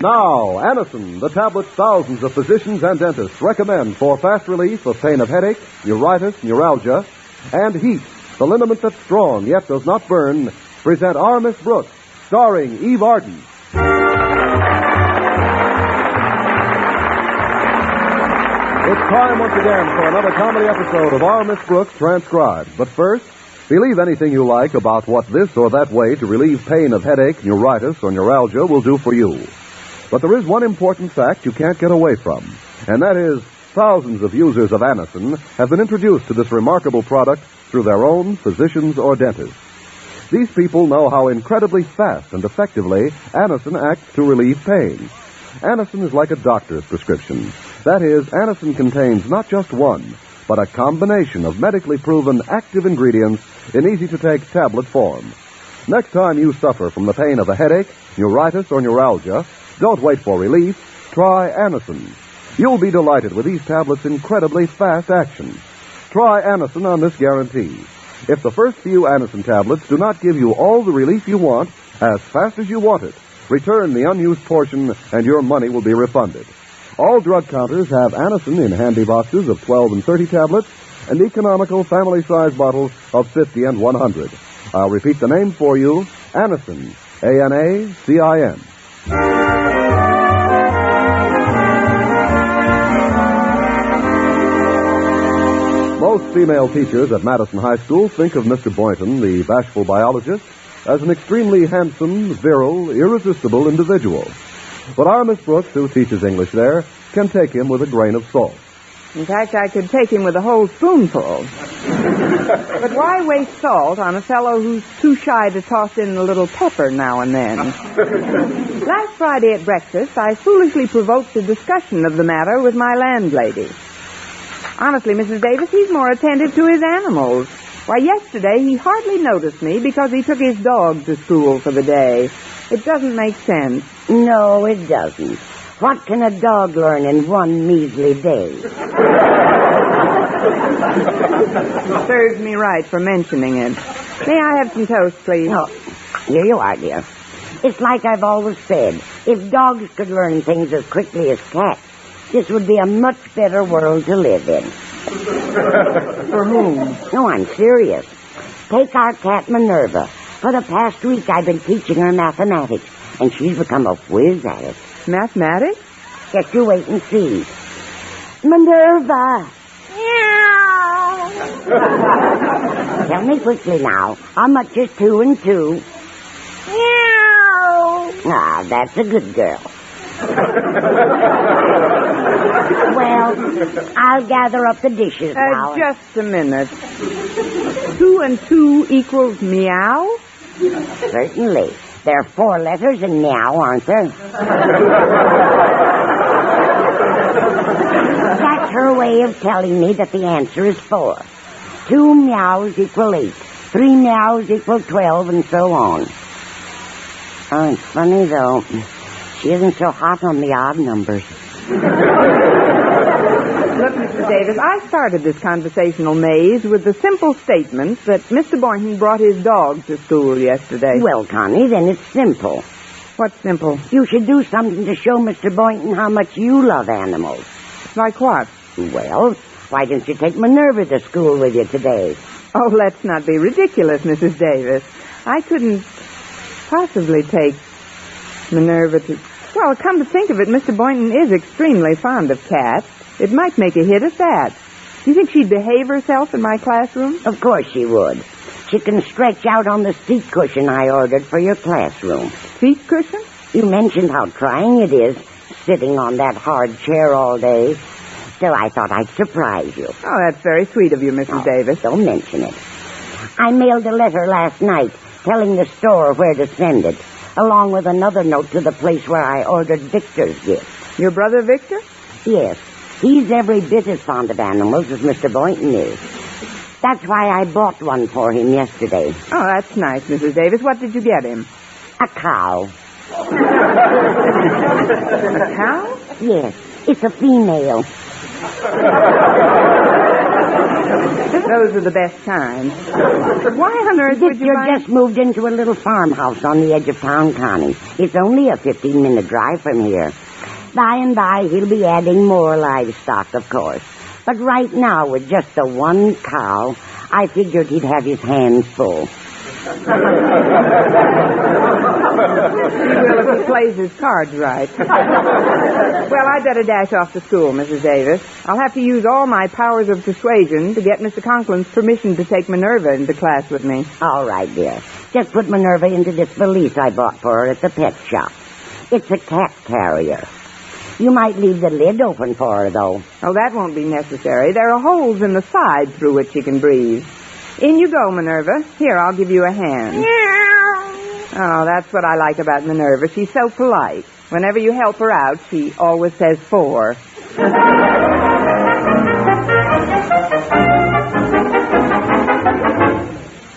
Now, Anacin, the tablets thousands of physicians and dentists recommend for fast relief of pain of headache, neuritis, neuralgia, and heat, the liniment that's strong yet does not burn, present Our Miss Brooks, starring Eve Arden. It's time once again for another comedy episode of Our Miss Brooks transcribed. But first, believe anything you like about what this or that way to relieve pain of headache, neuritis, or neuralgia will do for you. But there is one important fact you can't get away from, and that is thousands of users of Anacin have been introduced to this remarkable product through their own physicians or dentists. These people know how incredibly fast and effectively Anacin acts to relieve pain. Anacin is like a doctor's prescription. That is, Anacin contains not just one, but a combination of medically proven active ingredients in easy-to-take tablet form. Next time you suffer from the pain of a headache, neuritis, or neuralgia, don't wait for relief. Try Anacin. You'll be delighted with these tablets' incredibly fast action. Try Anacin on this guarantee. If the first few Anacin tablets do not give you all the relief you want, as fast as you want it, return the unused portion and your money will be refunded. All drug counters have Anacin in handy boxes of 12 and 30 tablets and economical family-size bottles of 50 and 100. I'll repeat the name for you, Anacin, A-N-A-C-I-N. Most female teachers at Madison High School think of Mr. Boynton, the bashful biologist, as an extremely handsome, virile, irresistible individual. But our Miss Brooks, who teaches English there, can take him with a grain of salt. In fact, I could take him with a whole spoonful. But why waste salt on a fellow who's too shy to toss in a little pepper now and then? Last Friday at breakfast, I foolishly provoked a discussion of the matter with my landlady. Honestly, Mrs. Davis, he's more attentive to his animals. Why, yesterday he hardly noticed me because he took his dog to school for the day. It doesn't make sense. No, it doesn't. What can a dog learn in one measly day? Serves me right for mentioning it. May I have some toast, please? Oh, here you are, dear. It's like I've always said. If dogs could learn things as quickly as cats, this would be a much better world to live in. For whom? No, I'm serious. Take our cat Minerva. For the past week, I've been teaching her mathematics, and she's become a whiz at it. Mathematics? Just you wait and see. Minerva! Meow! Tell me quickly now, how much is 2 and 2? Meow! Ah, that's a good girl. Well, I'll gather up the dishes now. Just a minute. 2 and 2 equals meow? Certainly. There are 4 letters in meow, aren't there? That's her way of telling me that the answer is 4. 2 meows equal 8. 3 meows equal 12, and so on. Oh, it's funny, though. She isn't so hot on the odd numbers. Look, Mrs. Davis, I started this conversational maze with the simple statement that Mr. Boynton brought his dog to school yesterday. Well, Connie, then it's simple. What's simple? You should do something to show Mr. Boynton how much you love animals. Like what? Well, why don't you take Minerva to school with you today? Oh, let's not be ridiculous, Mrs. Davis. I couldn't possibly take Minerva to... Well, come to think of it, Mr. Boynton is extremely fond of cats. It might make a hit at that. Do you think she'd behave herself in my classroom? Of course she would. She can stretch out on the seat cushion I ordered for your classroom. Seat cushion? You mentioned how trying it is, sitting on that hard chair all day. So I thought I'd surprise you. Oh, that's very sweet of you, Mrs. Davis. Don't mention it. I mailed a letter last night telling the store where to send it, along with another note to the place where I ordered Victor's gift. Your brother Victor? Yes. He's every bit as fond of animals as Mr. Boynton is. That's why I bought one for him yesterday. Oh, that's nice, Mrs. Davis. What did you get him? A cow. A cow? Yes. It's a female. Does Those are the best kinds. Why on earth would you Victor buy... just moved into a little farmhouse on the edge of town, Connie. It's only a 15-minute drive from here. By and by, he'll be adding more livestock, of course. But right now, with just the one cow, I figured he'd have his hands full. He will if he plays his cards right. Well, I'd better dash off to school, Mrs. Davis. I'll have to use all my powers of persuasion to get Mr. Conklin's permission to take Minerva into class with me. All right, dear. Just put Minerva into this valise I bought for her at the pet shop. It's a cat carrier. You might leave the lid open for her, though. Oh, that won't be necessary. There are holes in the side through which she can breathe. In you go, Minerva. Here, I'll give you a hand. Oh, that's what I like about Minerva. She's so polite. Whenever you help her out, she always says 4.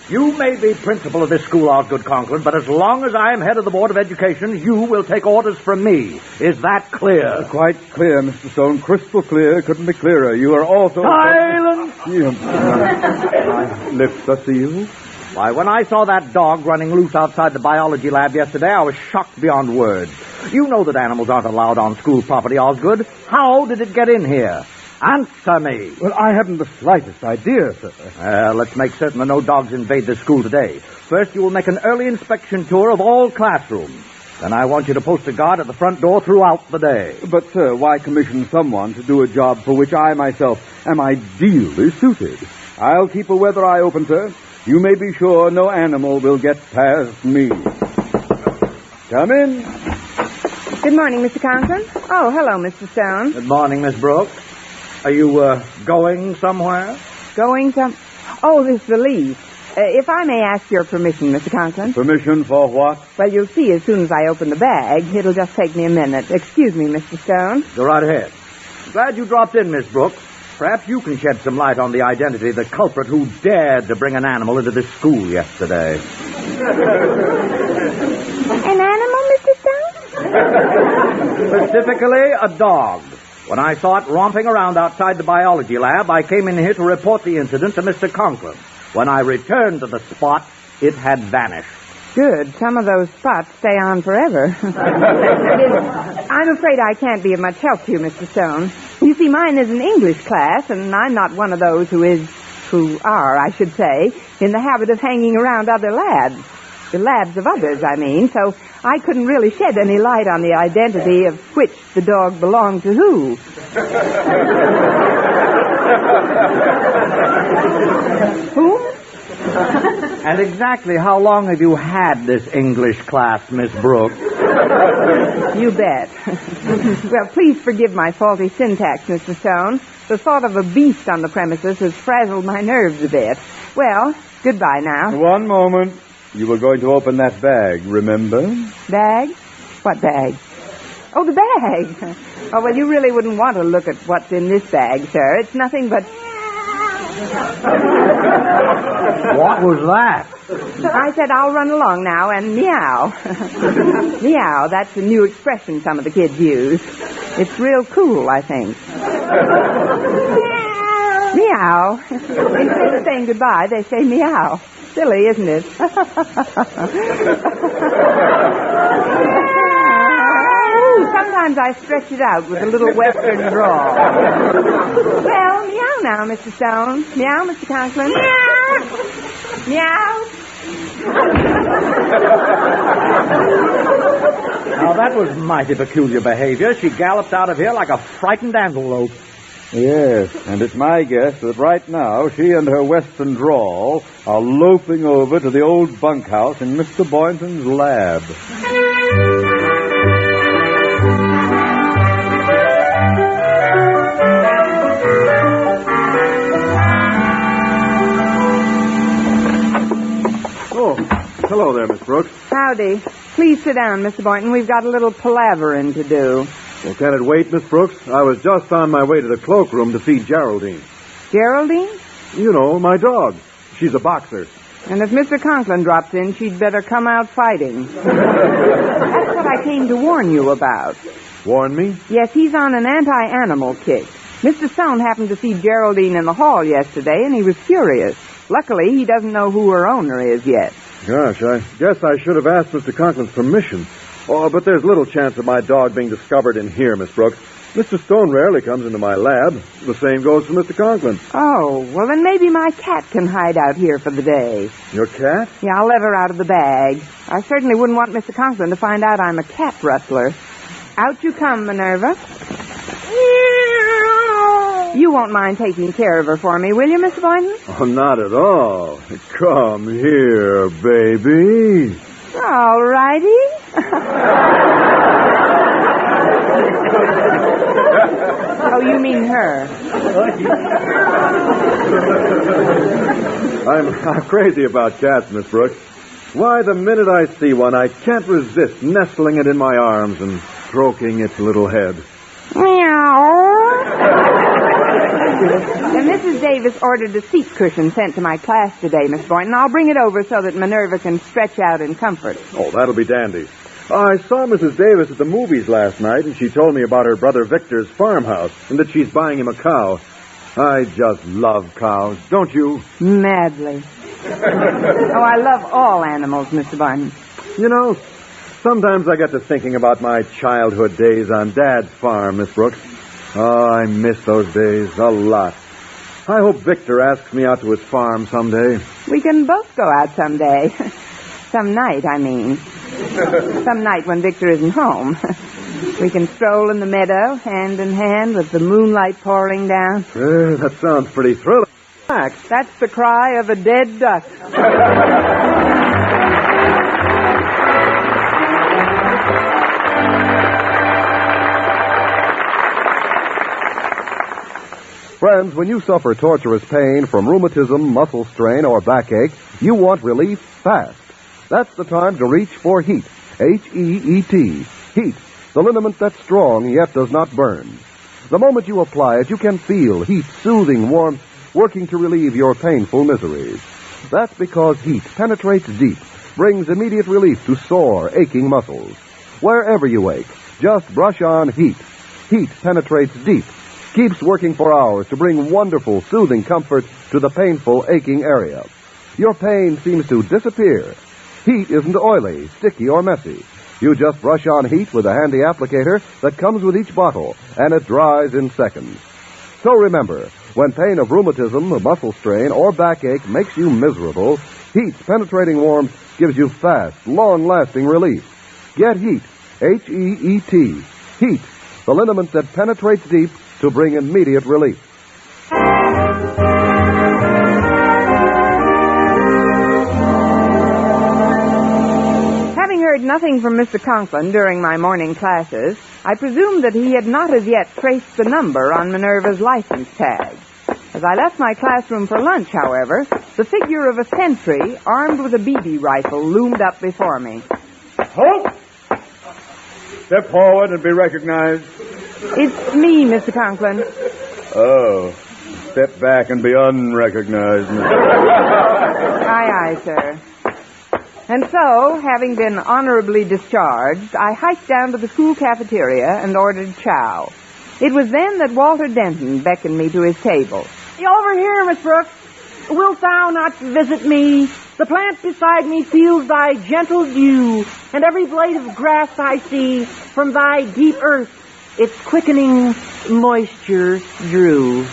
You may be principal of this school, Osgood Conklin, but as long as I am head of the Board of Education, you will take orders from me. Is that clear? Quite clear, Mr. Stone. Crystal clear. Couldn't be clearer. You are also... Silence! My lips are sealed. Why, when I saw that dog running loose outside the biology lab yesterday, I was shocked beyond words. You know that animals aren't allowed on school property, Osgood. How did it get in here? Answer me. Well, I haven't the slightest idea, sir. Let's make certain that no dogs invade the school today. First, you will make an early inspection tour of all classrooms. Then I want you to post a guard at the front door throughout the day. But, sir, why commission someone to do a job for which I myself am ideally suited? I'll keep a weather eye open, sir. You may be sure no animal will get past me. Come in. Good morning, Mr. Conklin. Oh, hello, Mr. Stone. Good morning, Miss Brooks. Are you, going somewhere? Going some... Oh, this valise. If I may ask your permission, Mr. Conklin. Permission for what? Well, you'll see as soon as I open the bag. It'll just take me a minute. Excuse me, Mr. Stone. Go right ahead. Glad you dropped in, Miss Brooks. Perhaps you can shed some light on the identity of the culprit who dared to bring an animal into this school yesterday. An animal, Mr. Stone? Specifically, a dog. When I saw it romping around outside the biology lab, I came in here to report the incident to Mr. Conklin. When I returned to the spot, it had vanished. Good. Some of those spots stay on forever. I'm afraid I can't be of much help to you, Mr. Stone. You see, mine is an English class, and I'm not one of those who are, I should say, in the habit of hanging around other labs. The labs of others, I mean, so I couldn't really shed any light on the identity of which the dog belonged to who. Whom? And exactly how long have you had this English class, Miss Brooks? You bet. Well, please forgive my faulty syntax, Mr. Stone. The thought of a beast on the premises has frazzled my nerves a bit. Well, goodbye now. One moment. You were going to open that bag, remember? Bag? What bag? Oh, the bag. Oh, well, you really wouldn't want to look at what's in this bag, sir. It's nothing but... What was that? I said I'll run along now and meow. Meow, that's a new expression some of the kids use. It's real cool, I think. Meow. Instead of saying goodbye, they say meow. Silly, isn't it? Sometimes I stretch it out with a little western drawl. Well, meow now, Mr. Stone. Meow, Mr. Conklin. Meow. Meow. Now, that was mighty peculiar behavior. She galloped out of here like a frightened antelope. Yes, and it's my guess that right now she and her western drawl are loafing over to the old bunkhouse in Mr. Boynton's lab. Oh, hello there, Miss Brooks. Howdy. Please sit down, Mr. Boynton. We've got a little palavering to do. Well, can it wait, Miss Brooks? I was just on my way to the cloakroom to feed Geraldine. Geraldine? You know, my dog. She's a boxer. And if Mr. Conklin drops in, she'd better come out fighting. That's what I came to warn you about. Warn me? Yes, he's on an anti-animal kick. Mr. Stone happened to see Geraldine in the hall yesterday, and he was curious. Luckily, he doesn't know who her owner is yet. Gosh, I guess I should have asked Mr. Conklin's permission. Oh, but there's little chance of my dog being discovered in here, Miss Brooks. Mr. Stone rarely comes into my lab. The same goes for Mr. Conklin. Oh, well, then maybe my cat can hide out here for the day. Your cat? Yeah, I'll let her out of the bag. I certainly wouldn't want Mr. Conklin to find out I'm a cat rustler. Out you come, Minerva. You won't mind taking care of her for me, will you, Mr. Boynton? Oh, not at all. Come here, baby. All righty. Oh, you mean her. I'm crazy about cats, Miss Brooks. Why, the minute I see one, I can't resist nestling it in my arms and stroking its little head. And Mrs. Davis ordered a seat cushion sent to my class today, Miss Boynton. I'll bring it over so that Minerva can stretch out in comfort. Oh, that'll be dandy. I saw Mrs. Davis at the movies last night, and she told me about her brother Victor's farmhouse and that she's buying him a cow. I just love cows, don't you? Madly. Oh, I love all animals, Mr. Boynton. You know, sometimes I get to thinking about my childhood days on Dad's farm, Miss Brooks. Oh, I miss those days a lot. I hope Victor asks me out to his farm someday. We can both go out someday. Some night, I mean. Some night when Victor isn't home. We can stroll in the meadow, hand in hand, with the moonlight pouring down. That sounds pretty thrilling. That's the cry of a dead duck. Friends, when you suffer torturous pain from rheumatism, muscle strain, or backache, you want relief fast. That's the time to reach for HEAT. H-E-E-T. HEAT, the liniment that's strong yet does not burn. The moment you apply it, you can feel HEAT's soothing warmth working to relieve your painful miseries. That's because HEAT penetrates deep, brings immediate relief to sore, aching muscles. Wherever you ache, just brush on HEAT. HEAT penetrates deep, keeps working for hours to bring wonderful, soothing comfort to the painful, aching area. Your pain seems to disappear. HEAT isn't oily, sticky, or messy. You just brush on HEAT with a handy applicator that comes with each bottle, and it dries in seconds. So remember, when pain of rheumatism, muscle strain, or backache makes you miserable, HEAT's penetrating warmth gives you fast, long-lasting relief. Get HEAT, H-E-E-T. HEAT, the liniment that penetrates deep to bring immediate relief. Having heard nothing from Mr. Conklin during my morning classes, I presumed that he had not as yet traced the number on Minerva's license tag. As I left my classroom for lunch, however, the figure of a sentry armed with a BB rifle loomed up before me. Halt! Step forward and be recognized. It's me, Mr. Conklin. Oh, step back and be unrecognized. Aye, aye, sir. And so, having been honorably discharged, I hiked down to the school cafeteria and ordered chow. It was then that Walter Denton beckoned me to his table. Over here, Miss Brooks. Wilt thou not visit me? The plant beside me feels thy gentle dew, and every blade of grass I see from thy deep earth its quickening moisture drew.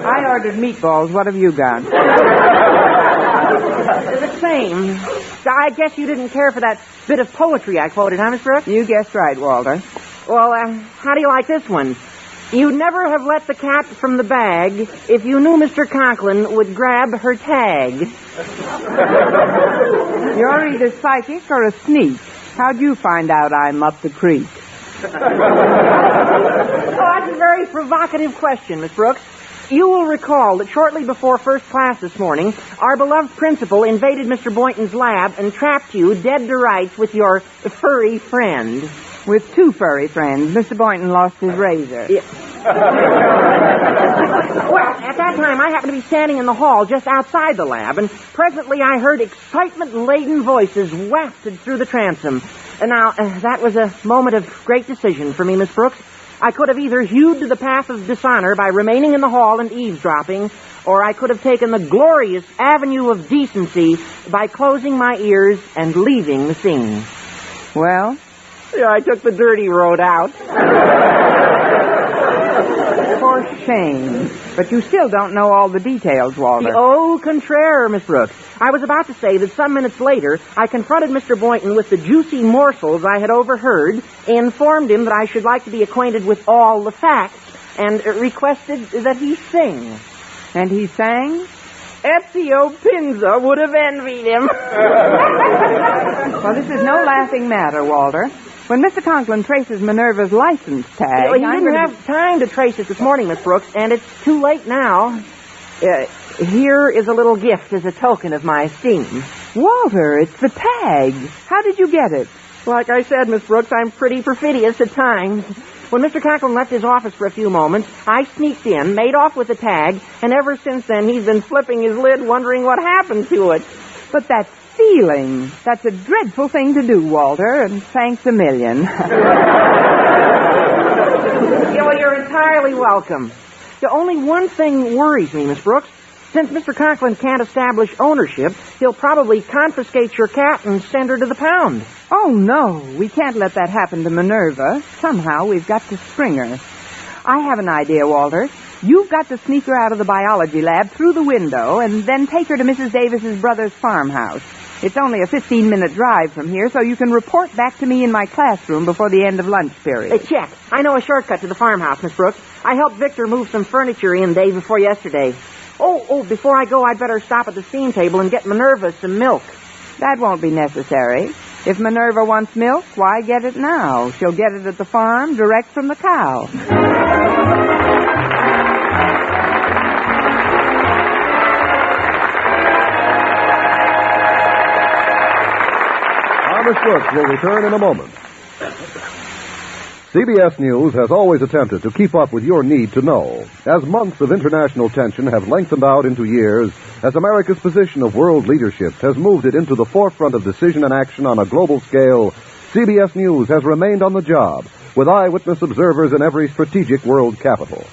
I ordered meatballs. What have you got? The same. I guess you didn't care for that bit of poetry I quoted, huh, Miss Brooks? You guessed right, Walter. Well, how do you like this one? You'd never have let the cat from the bag if you knew Mr. Conklin would grab her tag. You're either psychic or a sneak. How'd you find out I'm up the creek? Oh, that's a very provocative question, Miss Brooks. You will recall that shortly before first class this morning, our beloved principal invaded Mr. Boynton's lab and trapped you dead to rights with your furry friend. With two furry friends. Mr. Boynton lost his razor. Yeah. Well, at that time, I happened to be standing in the hall just outside the lab, and presently I heard excitement-laden voices wafted through the transom. And now, that was a moment of great decision for me, Miss Brooks. I could have either hewed to the path of dishonor by remaining in the hall and eavesdropping, or I could have taken the glorious avenue of decency by closing my ears and leaving the scene. Well? Yeah, I took the dirty road out. For shame. But you still don't know all the details, Walter. Au contraire, Miss Brooks. I was about to say that some minutes later, I confronted Mr. Boynton with the juicy morsels I had overheard, informed him that I should like to be acquainted with all the facts, and requested that he sing. And he sang? Ezio Pinza would have envied him. Well, this is no laughing matter, Walter. When Mr. Conklin traces Minerva's license tag... He didn't have time to trace it this morning, Miss Brooks, and it's too late now. Here is a little gift as a token of my esteem. Walter, it's the tag. How did you get it? Like I said, Miss Brooks, I'm pretty perfidious at times. When Mr. Conklin left his office for a few moments, I sneaked in, made off with the tag, and ever since then he's been flipping his lid wondering what happened to it. But that's stealing. That's a dreadful thing to do, Walter, and thanks a million. Yeah, well, you're entirely welcome. Only one thing worries me, Miss Brooks. Since Mr. Conklin can't establish ownership, he'll probably confiscate your cat and send her to the pound. Oh, no. We can't let that happen to Minerva. Somehow we've got to spring her. I have an idea, Walter. You've got to sneak her out of the biology lab through the window and then take her to Mrs. Davis's brother's farmhouse. It's only a 15-minute drive from here, so you can report back to me in my classroom before the end of lunch period. Check. I know a shortcut to the farmhouse, Miss Brooks. I helped Victor move some furniture in day before yesterday. Oh, before I go, I'd better stop at the steam table and get Minerva some milk. That won't be necessary. If Minerva wants milk, why get it now? She'll get it at the farm, direct from the cow. Miss Brooks will return in a moment. CBS News has always attempted to keep up with your need to know. As months of international tension have lengthened out into years, as America's position of world leadership has moved it into the forefront of decision and action on a global scale, CBS News has remained on the job, with eyewitness observers in every strategic world capital.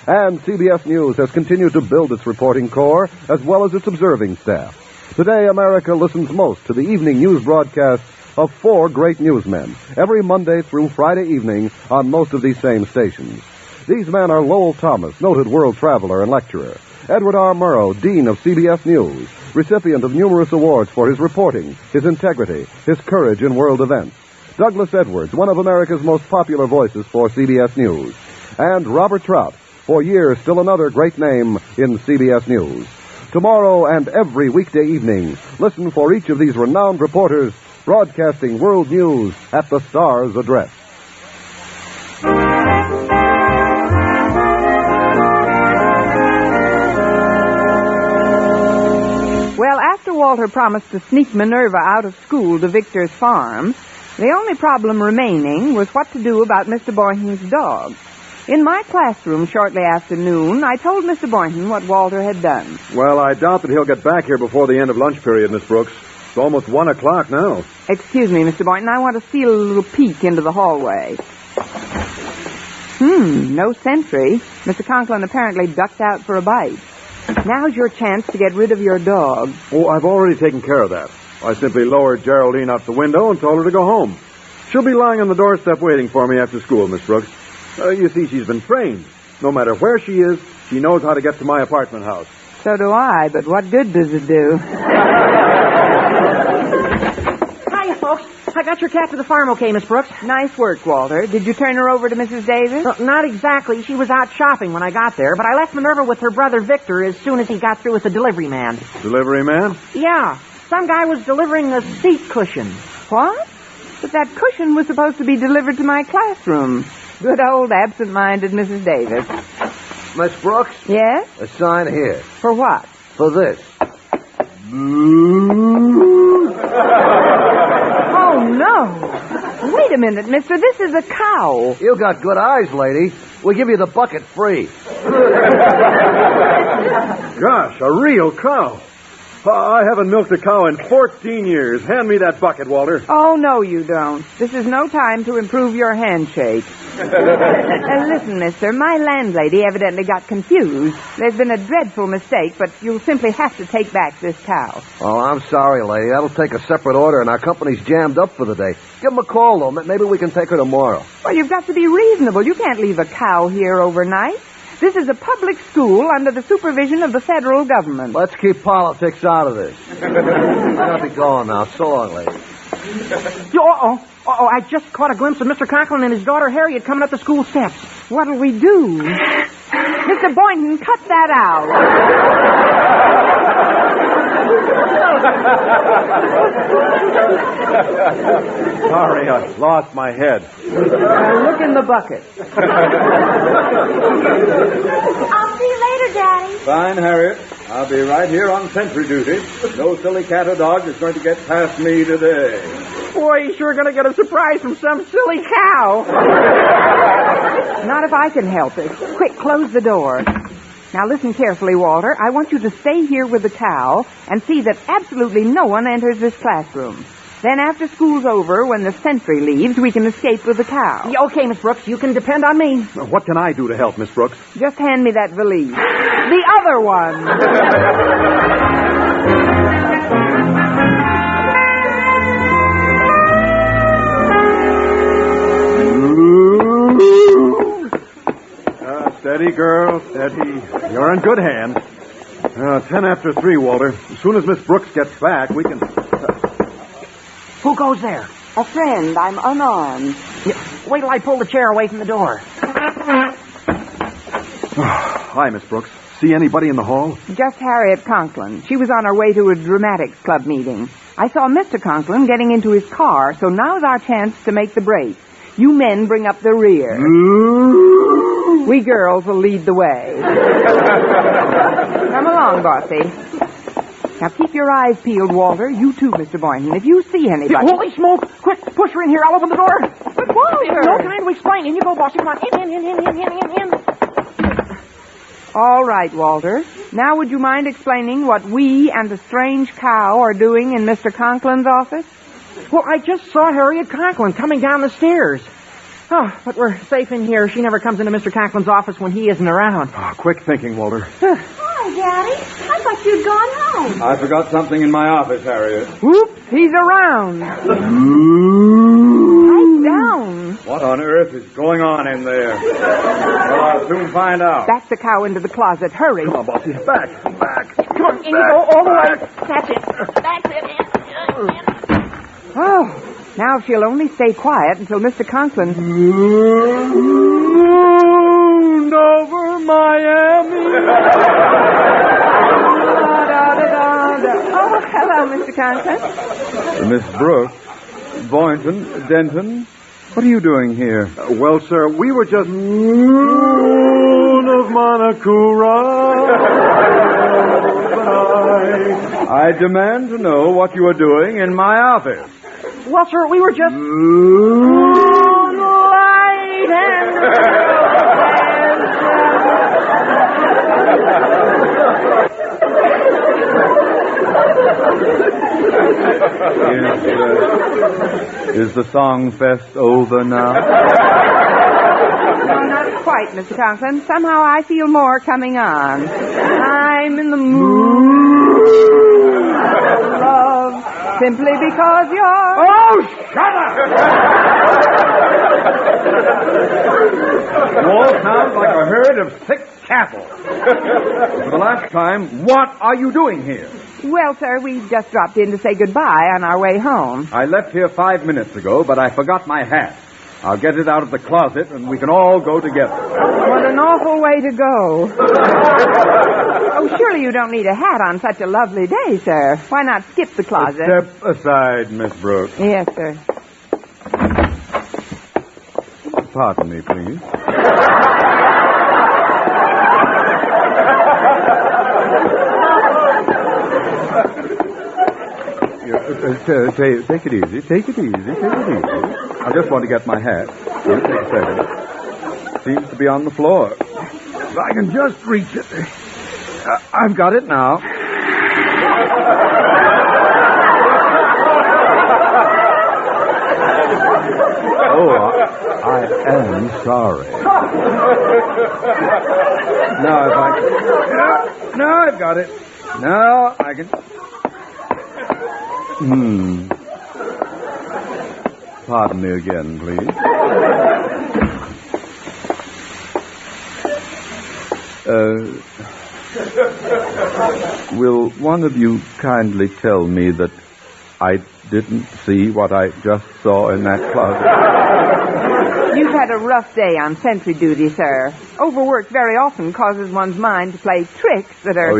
And CBS News has continued to build its reporting corps as well as its observing staff. Today, America listens most to the evening news broadcasts of four great newsmen, every Monday through Friday evening on most of these same stations. These men are Lowell Thomas, noted world traveler and lecturer; Edward R. Murrow, Dean of CBS News, recipient of numerous awards for his reporting, his integrity, his courage in world events; Douglas Edwards, one of America's most popular voices for CBS News; and Robert Trout, for years still another great name in CBS News. Tomorrow and every weekday evening, listen for each of these renowned reporters broadcasting world news at the Star's address. Well, after Walter promised to sneak Minerva out of school to Victor's farm, the only problem remaining was what to do about Mr. Boynton's dog. In my classroom shortly after noon, I told Mr. Boynton what Walter had done. Well, I doubt that he'll get back here before the end of lunch period, Miss Brooks. It's almost 1 o'clock now. Excuse me, Mr. Boynton. I want to steal a little peek into the hallway. No sentry. Mr. Conklin apparently ducked out for a bite. Now's your chance to get rid of your dog. Oh, I've already taken care of that. I simply lowered Geraldine out the window and told her to go home. She'll be lying on the doorstep waiting for me after school, Miss Brooks. You see, she's been trained. No matter where she is, she knows how to get to my apartment house. So do I, but what good does it do? Hiya, folks. I got your cat to the farm okay, Miss Brooks. Nice work, Walter. Did you turn her over to Mrs. Davis? Not exactly. She was out shopping when I got there, but I left Minerva with her brother Victor as soon as he got through with the delivery man. Delivery man? Yeah. Some guy was delivering a seat cushion. What? But that cushion was supposed to be delivered to my classroom. Good old absent-minded Mrs. Davis. Miss Brooks? Yes? A sign here. For what? For this. Oh, no. Wait a minute, mister. This is a cow. You got good eyes, lady. We'll give you the bucket free. Gosh, a real cow. I haven't milked a cow in 14 years. Hand me that bucket, Walter. Oh, no, you don't. This is no time to improve your handshake. Listen, mister, my landlady evidently got confused. There's been a dreadful mistake, but you'll simply have to take back this cow. Oh, I'm sorry, lady. That'll take a separate order, and our company's jammed up for the day. Give them a call, though. Maybe we can take her tomorrow. Well, you've got to be reasonable. You can't leave a cow here overnight. This is a public school under the supervision of the federal government. Let's keep politics out of this. I gotta be going now. So long, lady. I just caught a glimpse of Mr. Conklin and his daughter Harriet coming up the school steps. What'll we do? Mr. Boynton, cut that out. Sorry, I lost my head. Look in the bucket. I'll see you later, Daddy. Fine, Harriet. I'll be right here on sentry duty. No silly cat or dog is going to get past me today. Boy, he's sure going to get a surprise from some silly cow. Not if I can help it. Quick, close the door. Now listen carefully, Walter. I want you to stay here with the cow and see that absolutely no one enters this classroom. Then after school's over, when the sentry leaves, we can escape with the cow. Okay, Miss Brooks, you can depend on me. What can I do to help, Miss Brooks? Just hand me that valise. The other one. Steady, girl, steady. You're in good hands. 10 after 3, Walter. As soon as Miss Brooks gets back, we can... Who goes there? A friend. I'm unarmed. Wait till I pull the chair away from the door. Hi, Miss Brooks. See anybody in the hall? Just Harriet Conklin. She was on her way to a dramatics club meeting. I saw Mr. Conklin getting into his car, so now's our chance to make the break. You men bring up the rear. We girls will lead the way. Come along, Bossy. Now keep your eyes peeled, Walter. You too, Mr. Boynton. If you see anybody... Holy smoke! Quick, push her in here. I'll open the door. But Walter! No time to explain. In you go, Bossy. Come on. In. All right, Walter. Now would you mind explaining what we and the strange cow are doing in Mr. Conklin's office? Well, I just saw Harriet Conklin coming down the stairs. Oh, but we're safe in here. She never comes into Mr. Conklin's office when he isn't around. Quick thinking, Walter. Hi, Daddy. I thought you'd gone home. I forgot something in my office, Harriet. Whoops, he's around. Pipe down. What on earth is going on in there? Well, I'll soon find out. Back the cow into the closet. Hurry. Come on, Bossy. Back. Come on, in you go all the way. That's it. Oh, now she'll only stay quiet until Mr. Conklin... Moon over Miami. Oh, hello, Mr. Conklin. Miss Brooks, Boynton, Denton, what are you doing here? Well, sir, we were just... Moon of Monocura. I demand to know what you are doing in my office. Well, sir, we were just... Moonlight and... Is the song fest over now? No, not quite, Mr. Conklin. Somehow I feel more coming on. I'm in the mood of love simply because you're... Oh, shut up! You all sound like a herd of sick cattle. For the last time, what are you doing here? Well, sir, we just dropped in to say goodbye on our way home. I left here 5 minutes ago, but I forgot my hat. I'll get it out of the closet, and we can all go together. What an awful way to go. Oh, surely you don't need a hat on such a lovely day, sir. Why not skip the closet? Step aside, Miss Brooks. Yes, sir. Pardon me, please. Take it easy. Take it easy. I just want to get my hat. Here, take a second. Seems to be on the floor. If I can just reach it. I've got it now. Oh, I am sorry. Now, if I... No, I've got it. Now, I can... Pardon me again, please. Will one of you kindly tell me that I didn't see what I just saw in that closet? You've had a rough day on sentry duty, sir. Overwork very often causes one's mind to play tricks that are... Oh,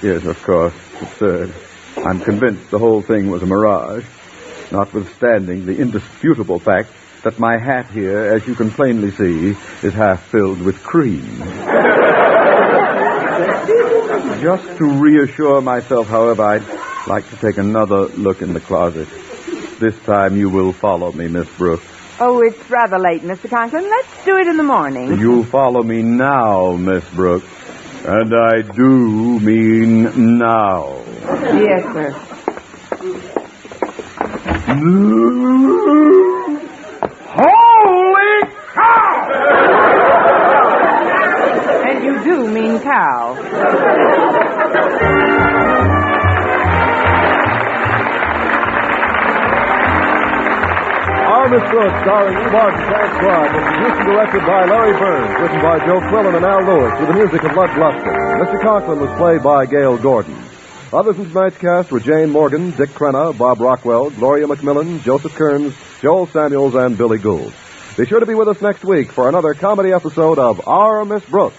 yes, of course. Absurd. I'm convinced the whole thing was a mirage, notwithstanding the indisputable fact that my hat here, as you can plainly see, is half filled with cream. Just to reassure myself, however, I'd like to take another look in the closet. This time you will follow me, Miss Brooks. Oh, it's rather late, Mr. Conklin. Let's do it in the morning. You'll follow me now, Miss Brooks. And I do mean now. Yes, sir. Holy cow! And you do mean cow. Our Miss Brooks, starring Eve Arden, transcribed and produced and directed by Larry Burns, written by Joe Quillen and Al Lewis, with the music of Lud Gluskin. Mr. Conklin was played by Gail Gordon. Others in tonight's cast were Jane Morgan, Dick Crenna, Bob Rockwell, Gloria McMillan, Joseph Kearns, Joel Samuels, and Billy Gould. Be sure to be with us next week for another comedy episode of Our Miss Brooks.